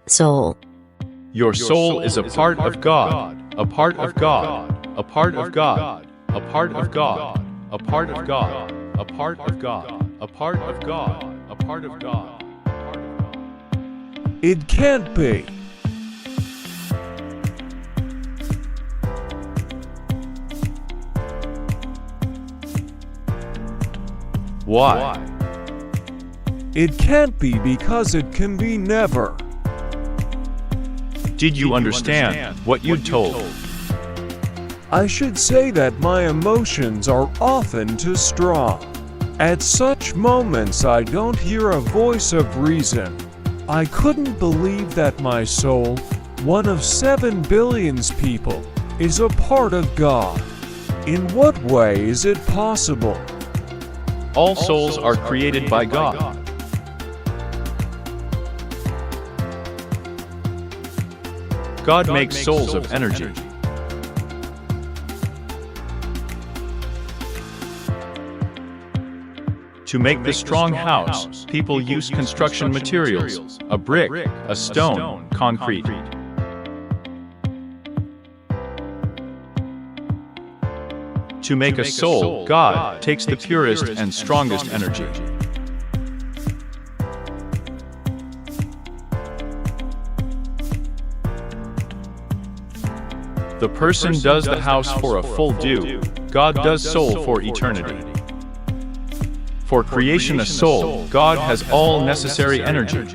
Soul. Your soul is a part of God, a part of God, a part of God, a part of God, a part of God, a part of God, a part of God, a part of God. It can't be. Why? It can't be because it can be never. Did you understand what you told? I should say that my emotions are often too strong. At such moments I don't hear a voice of reason. I couldn't believe that my soul, one of 7 billion people, is a part of God. In what way is it possible? All souls are created by God. God makes souls of energy. To make the strong house, people use construction materials, a brick, a stone, concrete. To make a soul, God takes the purest and strongest energy. The person does the house for a full due, God does soul for eternity. For creation a soul, God has all necessary energy.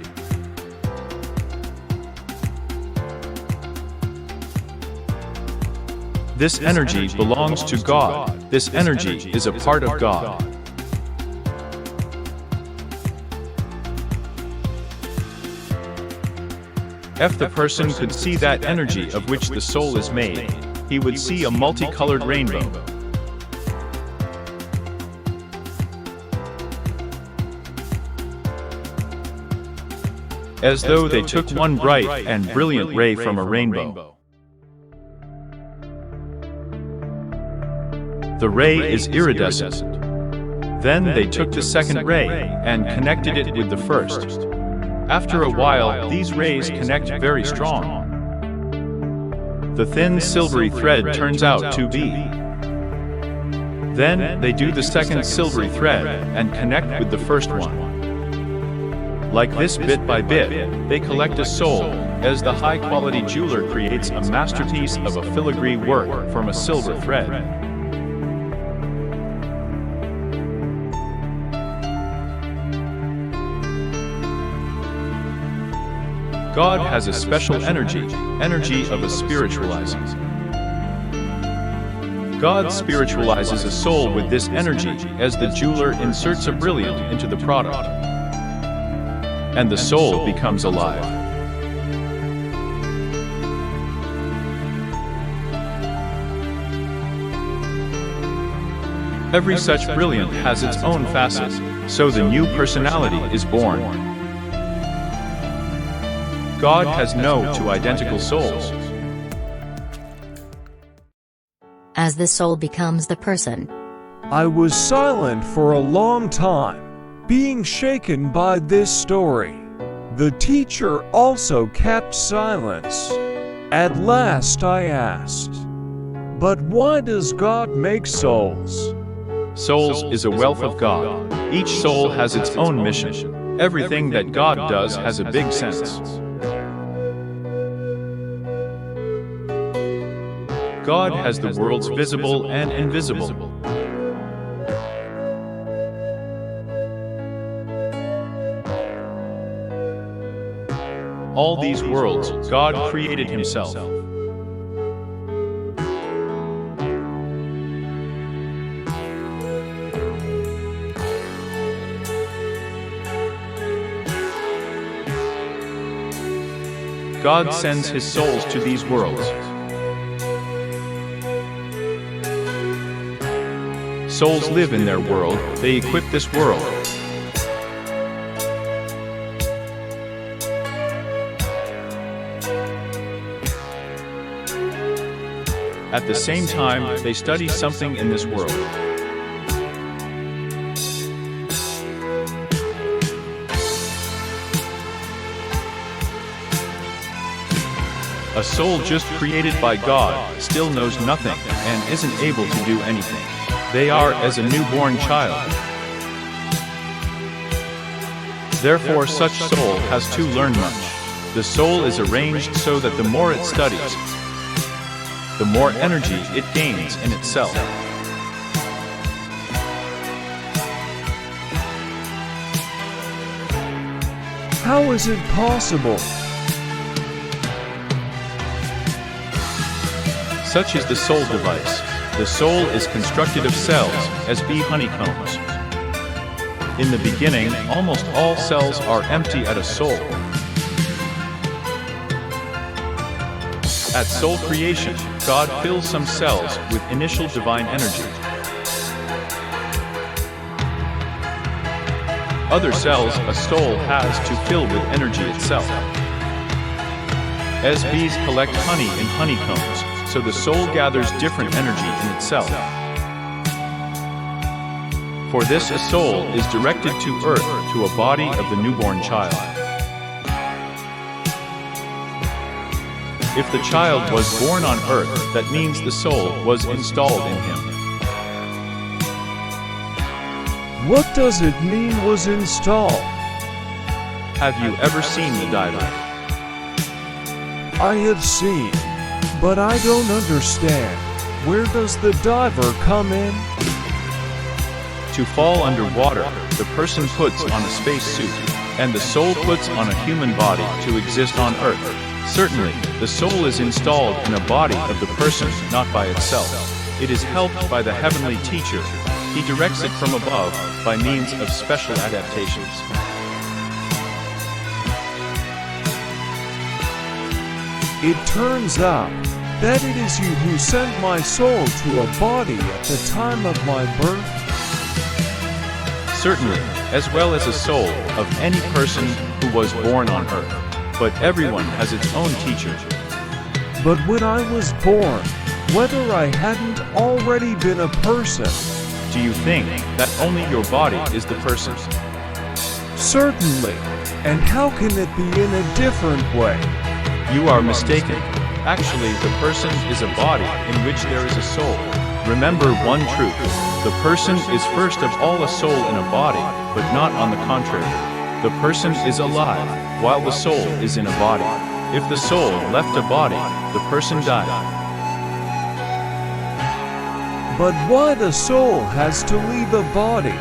This energy belongs to God. This energy is a part of God. If the person could see that energy of which the soul is made, he would see a multicolored rainbow. As though they took one bright and brilliant ray from a rainbow. The ray is iridescent. Then they took the second ray and connected it with the first. After a while, these rays connect very strong. The thin silvery thread turns out to be. Then they do the second silvery thread and connect with the first one. Like this, bit by bit, they collect a soul, as the high-quality jeweler creates a masterpiece of a filigree work from a silver thread. God has a special energy of a spiritualizing. God spiritualizes a soul with this energy as the jeweler inserts a brilliant into the product. And the soul becomes alive. Every such brilliant has its own facet, so the new personality is born. God has no two identical souls. As the soul becomes the person. I was silent for a long time, being shaken by this story. The teacher also kept silence. At last I asked, "But why does God make souls?" Souls is a wealth of God. Each soul has its own mission. Everything that God does has a big sense. God has the worlds visible and invisible. All these worlds, God created Himself. God sends His souls to these worlds. Souls live in their world, they equip this world. At the same time, they study something in this world. A soul just created by God still knows nothing and isn't able to do anything. They are as a newborn child. Therefore, such soul has to learn much. The soul is arranged so that the more it studies, the more energy it gains in itself. How is it possible? Such is the soul device. The soul is constructed of cells, as bee honeycombs. In the beginning, almost all cells are empty at a soul. At soul creation, God fills some cells with initial divine energy. Other cells a soul has to fill with energy itself. As bees collect honey in honeycombs, so the soul gathers different energy in itself. For this, a soul is directed to earth, to a body of the newborn child. If the child was born on earth, that means the soul was installed in him. What does it mean was installed? Have you ever seen the diver? I have seen, but I don't understand. Where does the diver come in? To fall underwater, the person puts on a spacesuit, and the soul puts on a human body to exist on earth. Certainly, the soul is installed in a body of the person, not by itself. It is helped by the heavenly teacher. He directs it from above by means of special adaptations. It turns out that it is you who sent my soul to a body at the time of my birth. Certainly, as well as a soul of any person who was born on earth. But everyone has its own teacher. But when I was born, whether I hadn't already been a person, do you think that only your body is the person? Certainly. And how can it be in a different way? You are mistaken. Actually, the person is a body in which there is a soul. Remember one truth. The person is first of all a soul in a body, but not on the contrary. The person is alive, while the soul is in a body. If the soul left a body, the person died. But why the soul has to leave a body?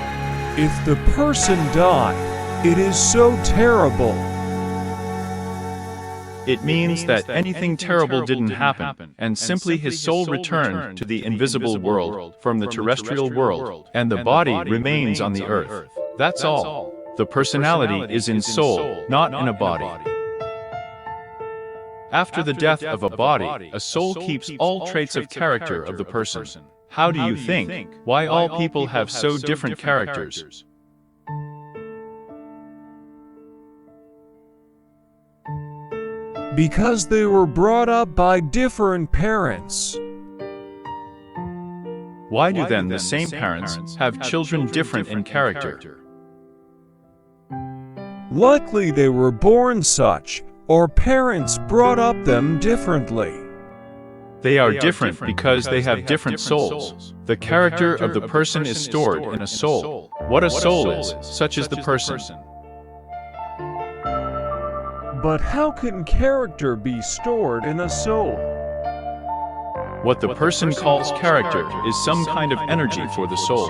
If the person died, it is so terrible. It means that anything terrible didn't happen, and simply his soul returned to the invisible world from the terrestrial world, and the body remains on the earth. That's all. The personality is in soul, not in a body. After the death of a body, a soul keeps all traits of character of the person. How do you think? Why all people have so different characters? Because they were brought up by different parents. Why do then the same parents have children different in character? Likely they were born such, or parents brought up them differently. They are different because they have different souls. The character of the person is stored in a soul. What a soul is, such is the person. But how can character be stored in a soul? What the person calls character is some kind of energy for the soul.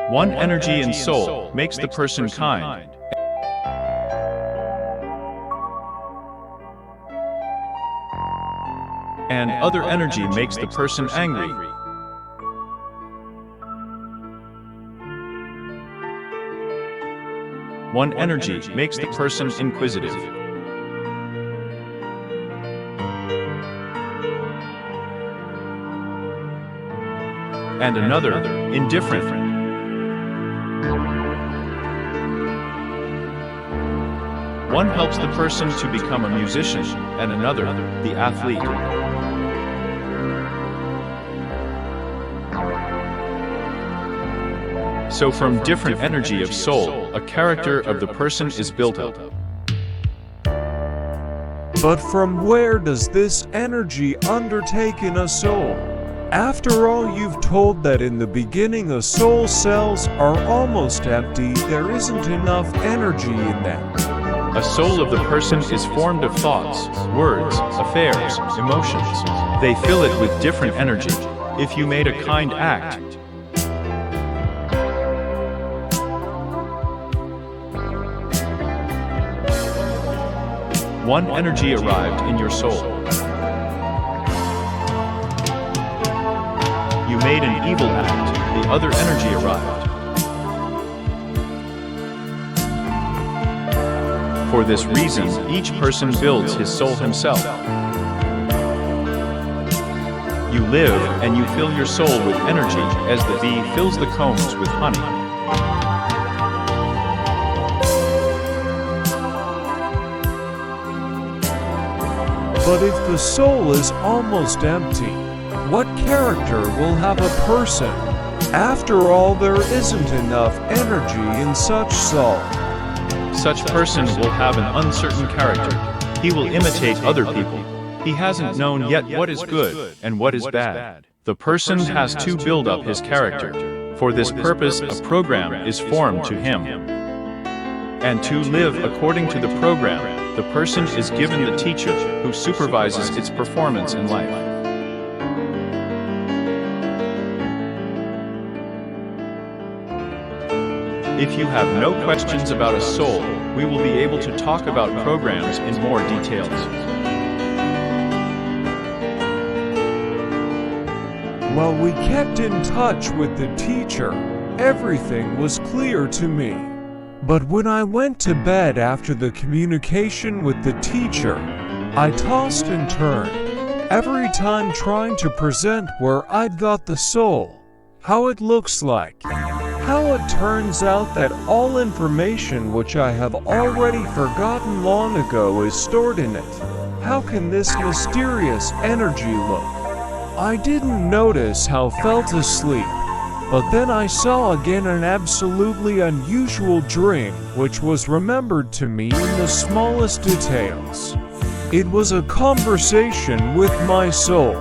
One energy in soul makes the person kind. And other energy makes the person angry. One energy makes the person inquisitive. And another indifferent. One helps the person to become a musician, and another, the athlete. So from different energy of soul, a character of the person is built up. But from where does this energy undertake in a soul? After all, you've told that in the beginning a soul cells are almost empty, there isn't enough energy in them. A soul of the person is formed of thoughts, words, affairs, emotions. They fill it with different energy. If you made a kind act, one energy arrived in your soul. You made an evil act, the other energy arrived. For this reason, each person builds his soul himself. You live and you fill your soul with energy as the bee fills the combs with honey. But if the soul is almost empty, what character will have a person? After all, there isn't enough energy in such soul. Such person will have an uncertain character. He will imitate other people. He hasn't known yet what is good and what is bad. The person has to build up his character. For this purpose, a program is formed to him. And to live according to the program, the person is given the teacher who supervises its performance in life. If you have no questions about a soul, we will be able to talk about programs in more details. While we kept in touch with the teacher, everything was clear to me. But when I went to bed after the communication with the teacher, I tossed and turned, every time trying to present where I'd got the soul, how it looks like. How it turns out that all information which I have already forgotten long ago is stored in it. How can this mysterious energy look? I didn't notice how I fell asleep, but then I saw again an absolutely unusual dream which was remembered to me in the smallest details. It was a conversation with my soul.